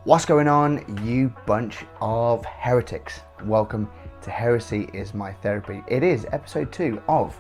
What's going on, you bunch of heretics? Welcome to Heresy is My Therapy. It is episode 2 of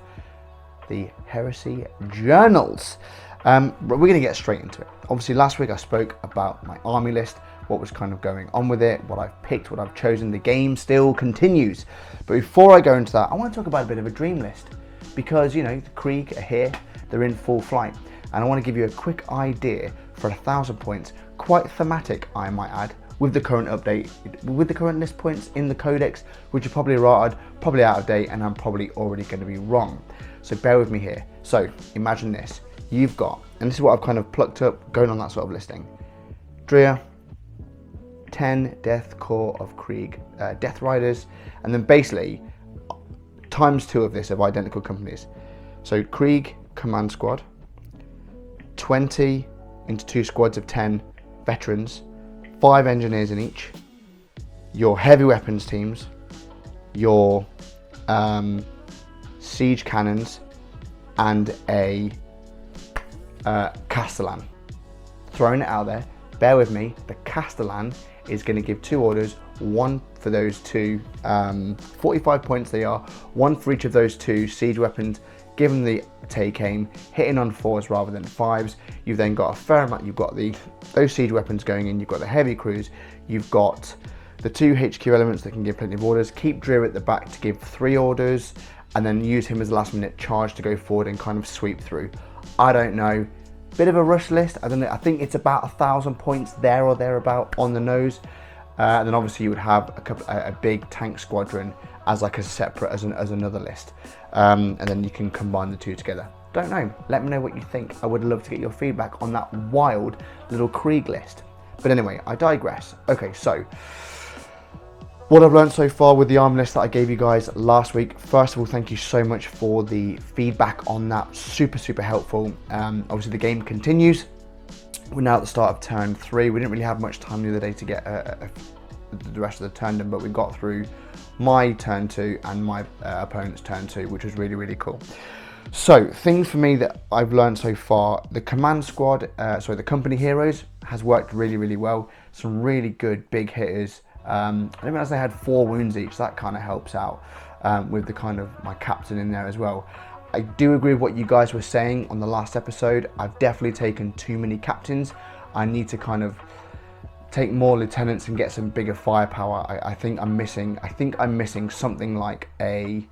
the Heresy Journals. We're going to get straight into it. Obviously, last week I spoke about my army list, what was kind of going on with it, what I've picked, what I've chosen. The game still continues. But before I go into that, I want to talk about a bit of a dream list. Because, you know, the Krieg are here, they're in full flight. And I want to give you a quick idea for 1,000 points, quite thematic I might add, with the current update, with the current list points in the codex, which are probably right, probably out of date, and I'm probably already going to be wrong. So bear with me here. So imagine this, you've got, and this is what I've kind of plucked up going on that sort of listing. Drea, 10 Death Corps of Krieg, Death Riders, and then basically times 2 of this of identical companies. So Krieg Command Squad, 20 into 2 squads of 10 veterans, 5 engineers in each, your heavy weapons teams, your siege cannons, and a Castellan. Throwing it out there, bear with me, the Castellan is going to give 2 orders, one for those 2, 45 points they are, one for each of those 2 siege weapons. Give them the take aim, hitting on 4s rather than 5s. You've then got a fair amount, you've got those siege weapons going in, you've got the heavy crews, you've got the 2 HQ elements that can give plenty of orders. Keep Drew at the back to give 3 orders, and then use him as a last minute charge to go forward and kind of sweep through. I don't know, bit of a rush list. I don't know, I think it's about 1,000 points there or thereabout on the nose. And then obviously you would have a big tank squadron as like a separate, as another list. And then you can combine the 2 together. Don't know, let me know what you think. I would love to get your feedback on that wild little Krieg list. But anyway, I digress. Okay, so what I've learned so far with the army list that I gave you guys last week. First of all, thank you so much for the feedback on that. Super helpful. Obviously the game continues. We're now at the start of turn 3. We didn't really have much time the other day to get the rest of the turn done, but we got through my turn 2 and my opponent's turn 2, which was really cool. So things for me that I've learned so far: the command squad, the company heroes has worked really well. Some really good big hitters. I didn't realize they had 4 wounds each. So that kind of helps out with the kind of my captain in there as well. I do agree with what you guys were saying on the last episode. I've definitely taken too many captains. I need to kind of take more lieutenants and get some bigger firepower. I think I'm missing something like a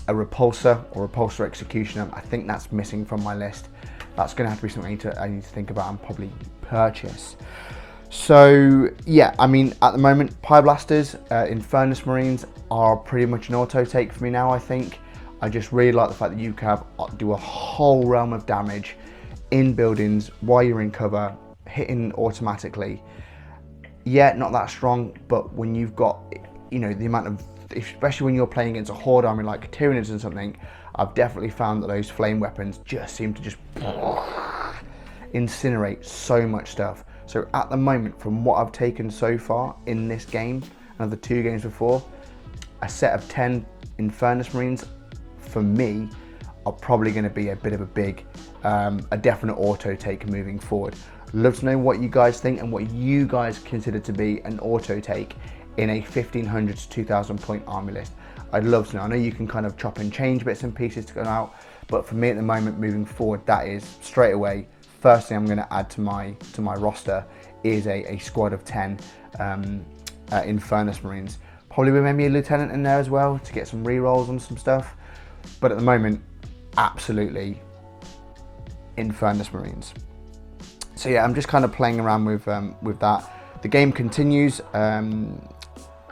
repulsor or repulsor executioner. I think that's missing from my list. That's going to have to be something I need to think about and probably purchase. So yeah, I mean, at the moment, Pyreblasters, Infernus Marines are pretty much an auto take for me now. I think I just really like the fact that you can do a whole realm of damage in buildings while you're in cover, hitting automatically. Yeah, not that strong, but when you've got, you know, the amount of, especially when you're playing against a horde army like Tyranids and something, I've definitely found that those flame weapons just seem to just incinerate so much stuff. So at the moment, from what I've taken so far in this game and the 2 games before, a set of 10 Infernus Marines for me are probably going to be a bit of a big, a definite auto take moving forward. Love to know what you guys think and what you guys consider to be an auto take in a 1,500 to 2,000 point army list. I'd love to know. I know you can kind of chop and change bits and pieces to go out, but for me at the moment moving forward, that is straight away first thing I'm going to add to my roster is a squad of 10 Infernus Marines. Probably with maybe a lieutenant in there as well to get some re-rolls on some stuff. But at the moment, absolutely Infernus Marines. So yeah, I'm just kind of playing around with that. The game continues. Again,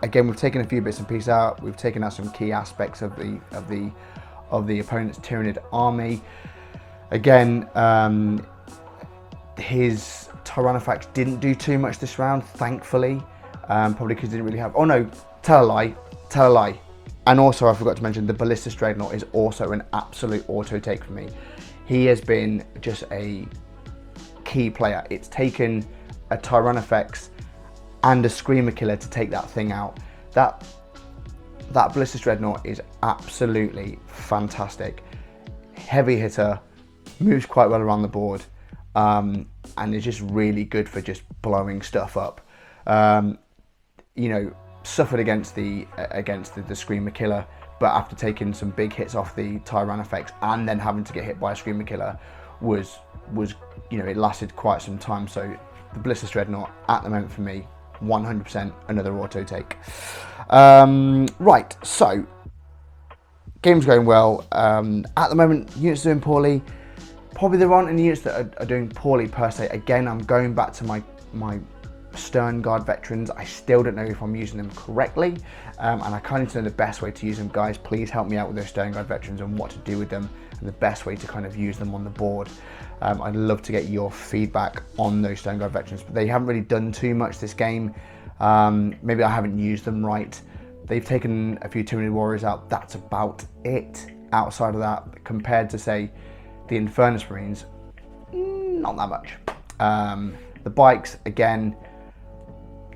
we've taken a few bits and pieces out. We've taken out some key aspects of the opponent's Tyranid army. Again, his Tyrannophax didn't do too much this round, thankfully. Probably because he didn't really have. Oh no, tell a lie. And also, I forgot to mention, the Ballistus Dreadnought is also an absolute auto take for me. He has been just a key player. It's taken a Tyrannophax and a Screamer Killer to take that thing out. That Ballistus Dreadnought is absolutely fantastic. Heavy hitter, moves quite well around the board, and is just really good for just blowing stuff up. You know, suffered against the Screamer Killer, but after taking some big hits off the Tyran effects and then having to get hit by a Screamer Killer was you know, it lasted quite some time. So the Ballistus Dreadnought at the moment for me, 100% another auto take. Right, so game's going well. At the moment, units are doing poorly. Probably there aren't any units that are doing poorly per se. Again, I'm going back to my Stern Guard veterans. I still don't know if I'm using them correctly, and I kind of need to know the best way to use them. Guys, please help me out with those Stern Guard veterans and what to do with them and the best way to kind of use them on the board. I'd love to get your feedback on those Stern Guard veterans, but they haven't really done too much this game. Maybe I haven't used them right. They've taken a few Tyranid Warriors out. That's about it. Outside of that, compared to say the Infernus Marines, not that much. The bikes, again,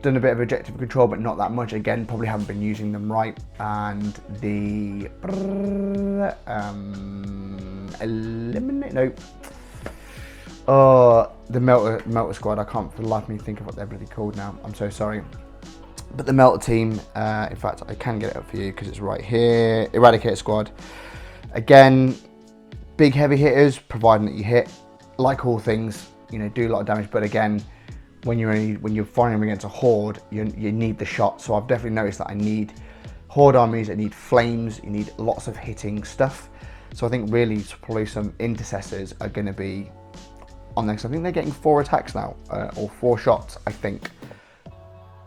done a bit of objective control, but not that much. Again, probably haven't been using them right. And the eliminate, no. The Melter Squad. I can't for the life of me think of what they're bloody called now. I'm so sorry. But the Melter team, in fact, I can get it up for you because it's right here. Eradicator Squad. Again, big heavy hitters, providing that you hit. Like all things, you know, do a lot of damage. But again, when you're firing them against a horde, you need the shot. So I've definitely noticed that I need horde armies, I need flames, you need lots of hitting stuff. So I think really probably some intercessors are going to be on there. So I think they're getting 4 attacks now, or 4 shots, I think.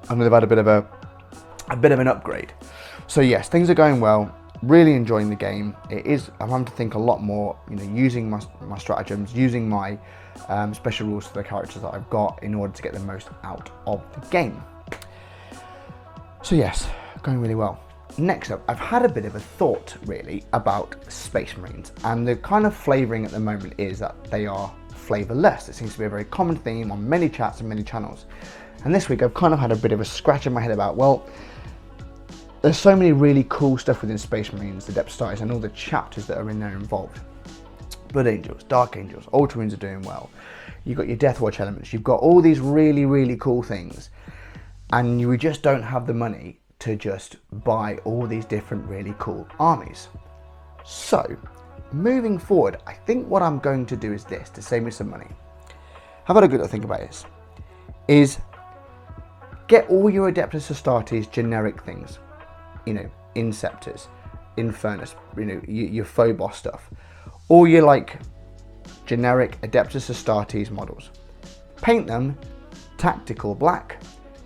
And they've had a bit of an upgrade. So yes, things are going well. Really enjoying the game. I'm having to think a lot more, you know, using my stratagems, using my special rules for the characters that I've got in order to get the most out of the game. So yes, going really well. Next up, I've had a bit of a thought really about Space Marines, and the kind of flavouring at the moment is that they are flavourless. It seems to be a very common theme on many chats and many channels. And this week I've kind of had a bit of a scratch in my head about, well, there's so many really cool stuff within Space Marines, the Depth Stars and all the chapters that are in there involved. Blood Angels, Dark Angels, Ultramarines are doing well. You've got your Death Watch elements. You've got all these really, really cool things. And you just don't have the money to just buy all these different really cool armies. So, moving forward, I think what I'm going to do is this, to save me some money. Have a good think about this. Is get all your Adeptus Astartes generic things. You know, Inceptors, Infernus, you know, your Phobos stuff. All your like generic Adeptus Astartes models. Paint them tactical black,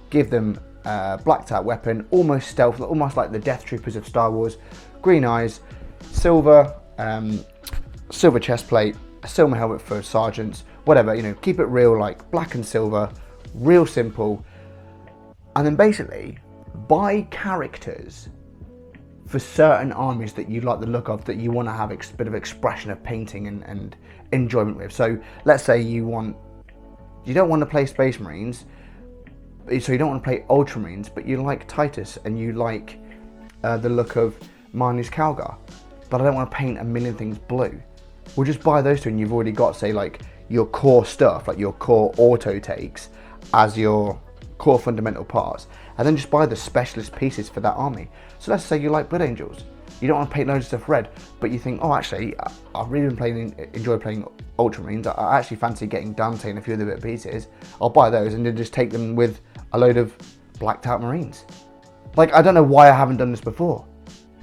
give them blacked out weapon, almost stealth, almost like the Death Troopers of Star Wars. Green eyes, silver, silver chest plate, a silver helmet for sergeants, whatever, you know, keep it real, like black and silver, real simple. And then basically buy characters for certain armies that you like the look of, that you want to have a bit of expression of painting and enjoyment with. So let's say you don't want to play Space Marines, so you don't want to play Ultramarines, but you like Titus and you like the look of Marnie's Calgar, but I don't want to paint a million things blue. We'll just buy those two and you've already got, say, like your core stuff, like your core auto takes as your core fundamental parts, and then just buy the specialist pieces for that army. So let's say you like Blood Angels. You don't want to paint loads of stuff red, but you think, oh, actually, I've really been enjoy playing Ultramarines. I actually fancy getting Dante and a few other bit of pieces. I'll buy those and then just take them with a load of blacked out Marines. Like, I don't know why I haven't done this before.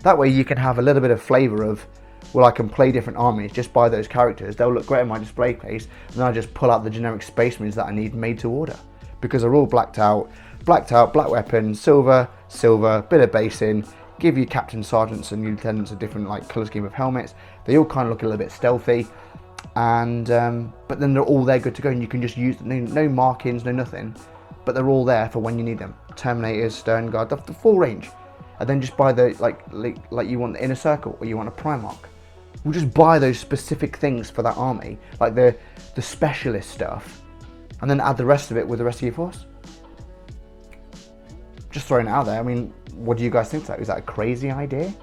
That way you can have a little bit of flavour of, well, I can play different armies, just buy those characters. They'll look great in my display case, and then I just pull out the generic Space Marines that I need made to order. Because they're all blacked out, black weapon, silver, bit of basing, give you captains, sergeants and lieutenants a different like colour scheme of helmets. They all kind of look a little bit stealthy, and but then they're all there good to go, and you can just use no markings, no nothing, but they're all there for when you need them. Terminators, Stern Guard, the full range. And then just buy the like you want the Inner Circle or you want a Primarch. We'll just buy those specific things for that army, like the specialist stuff, and then add the rest of it with the rest of your force. Just throwing it out there. I mean, what do you guys think of that? Is that a crazy idea?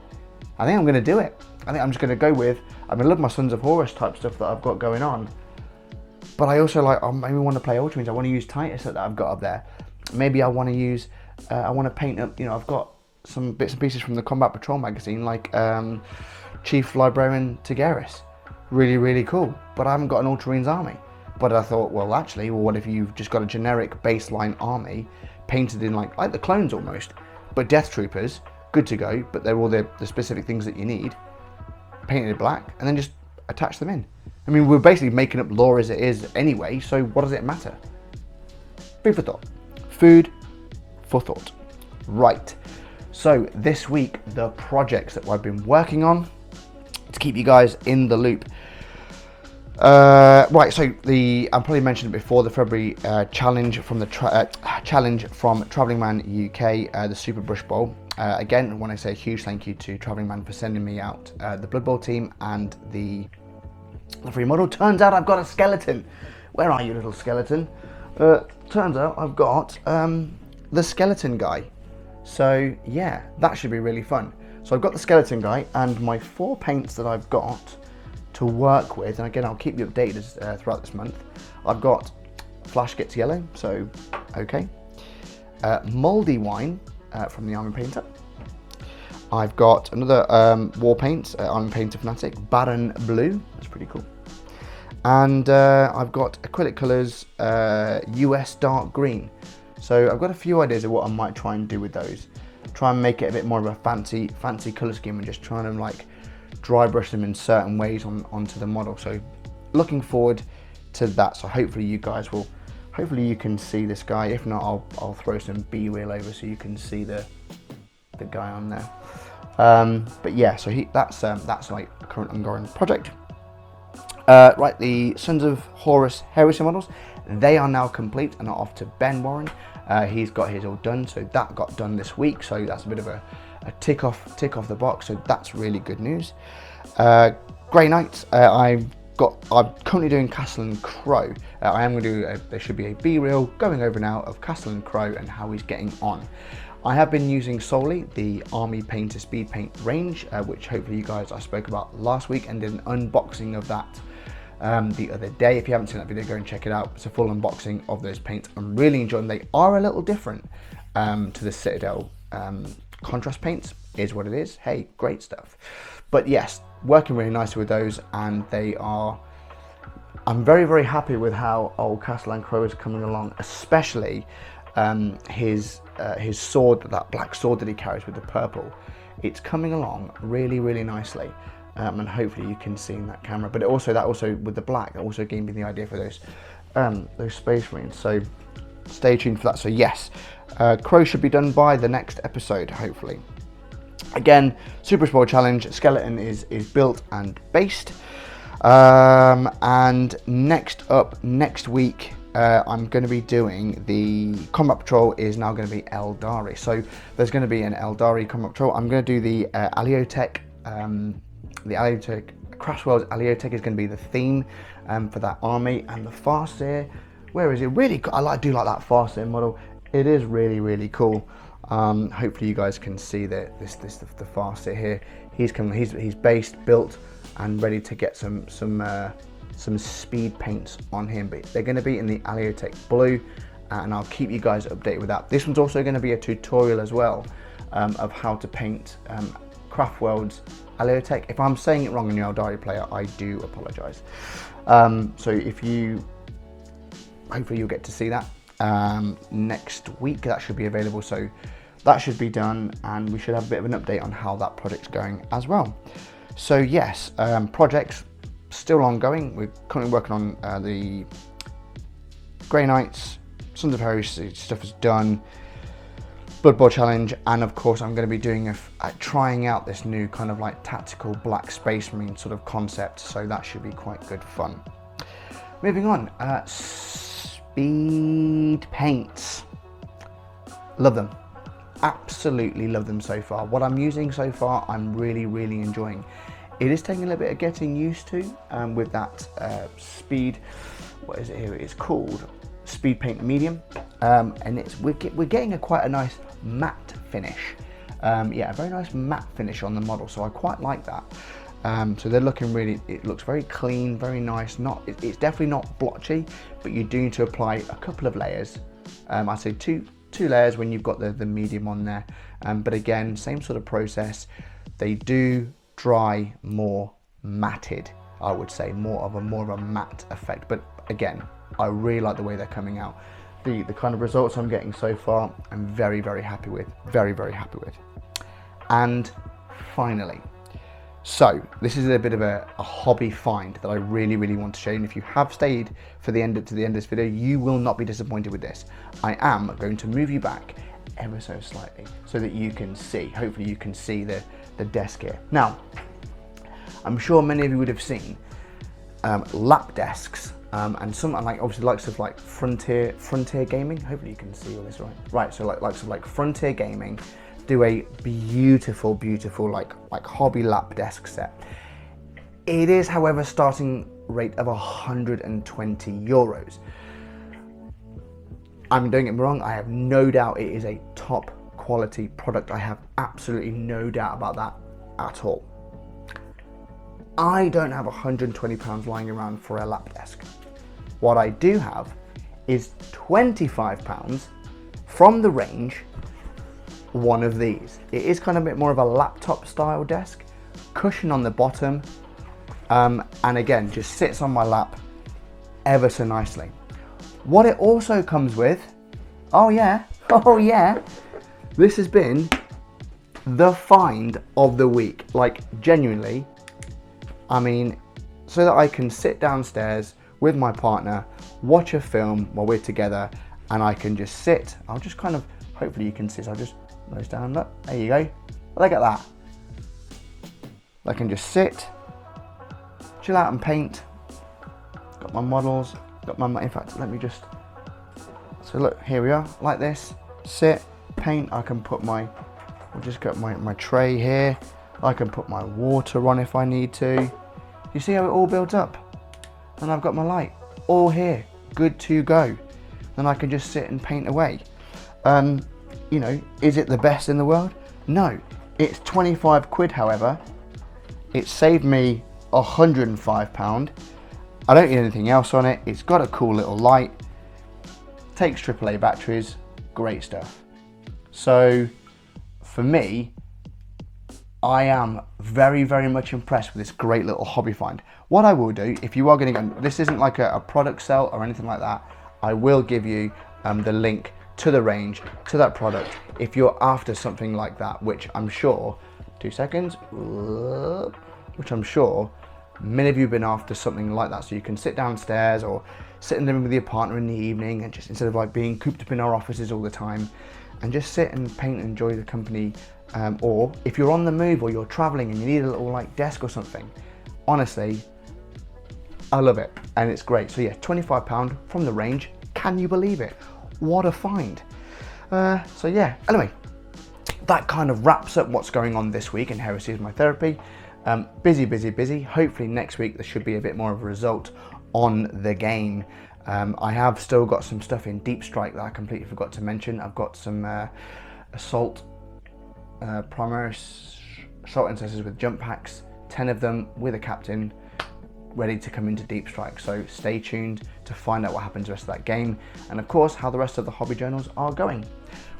I think I'm going to do it. I think I'm just going to go with, I love my Sons of Horus type stuff that I've got going on. but I also like, maybe want to play Ultramarines. I want to use Titus that I've got up there. Maybe I want to use, I want to paint up, you know, I've got some bits and pieces from the Combat Patrol magazine, like Chief Librarian Tigeris. Really, really cool. But I haven't got an Ultramarines army. But I thought, well, actually, what if you've just got a generic baseline army painted in like the clones almost, but Death Troopers, good to go, but they're all the specific things that you need, painted in black, and then just attach them in. I mean, we're basically making up lore as it is anyway, so what does it matter? Food for thought. Food for thought. Right. So this week, the projects that I've been working on to keep you guys in the loop. Right, so I probably mentioned it before, the February challenge from Travelling Man UK, the Super Brush Bowl. Again, I want to say a huge thank you to Travelling Man for sending me out the Blood Bowl team and the free model. Turns out I've got a skeleton. Where are you, little skeleton? Turns out I've got the skeleton guy. So yeah, that should be really fun. So I've got the skeleton guy and my 4 paints that I've got to work with, and again I'll keep you updated throughout this month. I've got Flash Gets Yellow, so okay. Mouldy Wine from the Army Painter. I've got another war paint, Army Painter Fanatic, Baron Blue, that's pretty cool. And I've got acrylic colours, US Dark Green. So I've got a few ideas of what I might try and do with those. Try and make it a bit more of a fancy colour scheme and just trying to like dry brush them in certain ways onto the model. So looking forward to that. So hopefully you guys will, hopefully you can see this guy. If not, I'll throw some B-reel over so you can see the guy on there. But yeah, so that's like a current ongoing project. Right, the Sons of Horus Heresy models, they are now complete and are off to Ben Warren. He's got his all done, so that got done this week. So that's a bit of a tick off the box. So that's really good news. Grey Knights, I'm currently doing Castle and Crow. I am going to do there should be a B-reel going over now of Castle and Crow and how he's getting on. I have been using solely the Army Painter Speed Paint range, which hopefully you guys I spoke about last week and did an unboxing of that the other day. If you haven't seen that video, go and check it out. It's a full unboxing of those paints. I'm really enjoying them. They are a little different to the Citadel contrast paints, is what it is. Hey, great stuff. But yes, working really nicely with those, and they are, I'm very, very happy with how old Castellan Crow is coming along, especially his sword, that black sword that he carries with the purple. It's coming along really, really nicely. And hopefully you can see in that camera, but that also with the black, that also gave me the idea for those Space Marines. So stay tuned for that. So yes, Crow should be done by the next episode, hopefully. Again, Super Sport Challenge, skeleton is built and based. And next up, next week, I'm going to be doing the Combat Patrol is now going to be Eldari. So there's going to be an Eldari Combat Patrol. I'm going to do the Aliotech. The Aliotech, Craftsworld's Aliotech is going to be the theme for that army, and the Farseer, where is it? Really cool. I do like that Farseer model. It is really, really cool. Hopefully you guys can see the Farseer here. He's based, built, and ready to get some speed paints on him. But they're going to be in the Aliotech blue, and I'll keep you guys updated with that. This one's also going to be a tutorial as well of how to paint Craftworld's Aliotech. If I'm saying it wrong in your Eldari player, I do apologise. So hopefully you'll get to see that next week. That should be available, so that should be done, and we should have a bit of an update on how that project's going as well. So yes, projects still ongoing. We're currently working on the Grey Knights, Sons of Heresy stuff is done, Blood Bowl Challenge, and of course I'm going to be doing trying out this new kind of like tactical black Space Marine sort of concept, so that should be quite good fun. Moving on, speed paints. Love them, absolutely love them so far. What I'm using so far, I'm really, really enjoying. It is taking a little bit of getting used to with that speed. What is it here? It's called Speed Paint Medium, and we're getting quite a nice matte finish. Yeah, a very nice matte finish on the model, so I quite like that. So they're looking really, it looks very clean, very nice. It's definitely not blotchy, but you do need to apply a couple of layers. I'd say two layers when you've got the medium on there. But again, same sort of process. They do dry more matted, I would say, more of a matte effect. But again, I really like the way they're coming out. The kind of results I'm getting so far, I'm very, very happy with. Very, very happy with. And finally, so this is a bit of a hobby find that I really, really want to show you. And if you have stayed to the end of this video, you will not be disappointed with this. I am going to move you back ever so slightly so that you can see, hopefully you can see the desk here. Now, I'm sure many of you would have seen lap desks and some like obviously likes of like Frontier Gaming. Hopefully you can see all this right. So likes of like Frontier Gaming do a beautiful like hobby lap desk set. It is, however, starting rate of 120 euros. I'm doing it wrong. I have no doubt it is a top quality product. I have absolutely no doubt about that at all. I don't have £120 lying around for a lap desk. What I do have is £25 from the range, one of these. It is kind of a bit more of a laptop style desk, cushion on the bottom, and again, just sits on my lap ever so nicely. What it also comes with, oh yeah, this has been the find of the week. Like genuinely, I mean, so that I can sit downstairs with my partner, watch a film while we're together, and I can just sit. I'll just kind of, hopefully you can see, so I'll just nose down, look, there you go. Look at that. I can just sit, chill out and paint. Got my models, in fact, let me just, so look, here we are, like this, sit, paint. I can put I'll just get my tray here. I can put my water on if I need to. You see how it all builds up? And I've got my light all here, good to go. Then I can just sit and paint away. You know, is it the best in the world? No, it's 25 quid, however. It saved me £105. I don't need anything else on it. It's got a cool little light, takes AAA batteries, great stuff. So for me, I am very, very much impressed with this great little hobby find. What I will do, if you are going to go, this isn't like a product sell or anything like that, I will give you the link to the range, to that product, if you're after something like that, which I'm sure, 2 seconds, which I'm sure many of you have been after something like that, so you can sit downstairs or sit in the room with your partner in the evening, and just instead of like being cooped up in our offices all the time, and just sit and paint and enjoy the company. Or if you're on the move or you're traveling and you need a little like desk or something, honestly, I love it and it's great. So yeah, £25 from the range. Can you believe it? What a find. So yeah, anyway, that kind of wraps up what's going on this week in Heresy is My Therapy. Busy. Hopefully next week there should be a bit more of a result on the game. I have still got some stuff in Deep Strike that I completely forgot to mention. I've got some assault primary assault intercessors with jump packs, 10 of them with a captain, ready to come into Deep Strike. So stay tuned to find out what happens the rest of that game, and of course how the rest of the hobby journals are going.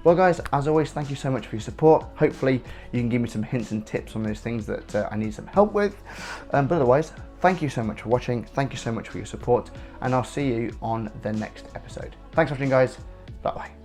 Well guys, as always, thank you so much for your support. Hopefully you can give me some hints and tips on those things that I need some help with, but otherwise, thank you so much for watching, thank you so much for your support, and I'll see you on the next episode. Thanks for watching guys, bye bye.